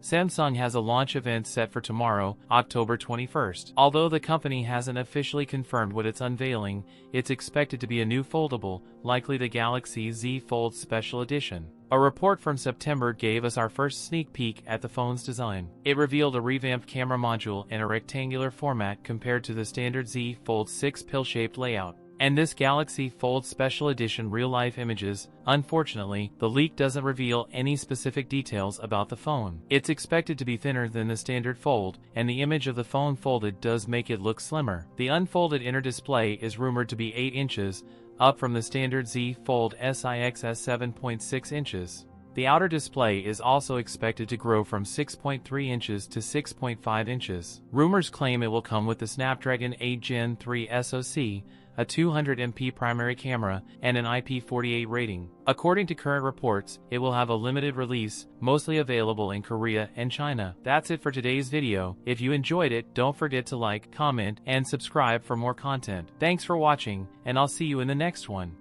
Samsung has a launch event set for tomorrow, October 21st. Although the company hasn't officially confirmed what it's unveiling, it's expected to be a new foldable, likely the Galaxy Z Fold Special Edition. A report from September gave us our first sneak peek at the phone's design. It revealed a revamped camera module in a rectangular format compared to the standard Z Fold 6 pill-shaped layout. And this Galaxy Fold Special Edition real-life images. Unfortunately, the leak doesn't reveal any specific details about the phone. It's expected to be thinner than the standard Fold, and the image of the phone folded does make it look slimmer. The unfolded inner display is rumored to be 8 inches, up from the standard Z Fold SIX 7.6 inches. The outer display is also expected to grow from 6.3 inches to 6.5 inches. Rumors claim it will come with the Snapdragon 8 Gen 3 SoC, a 200MP primary camera, and an IP48 rating. According to current reports, it will have a limited release, mostly available in Korea and China. That's it for today's video. If you enjoyed it, don't forget to like, comment, and subscribe for more content. Thanks for watching, and I'll see you in the next one.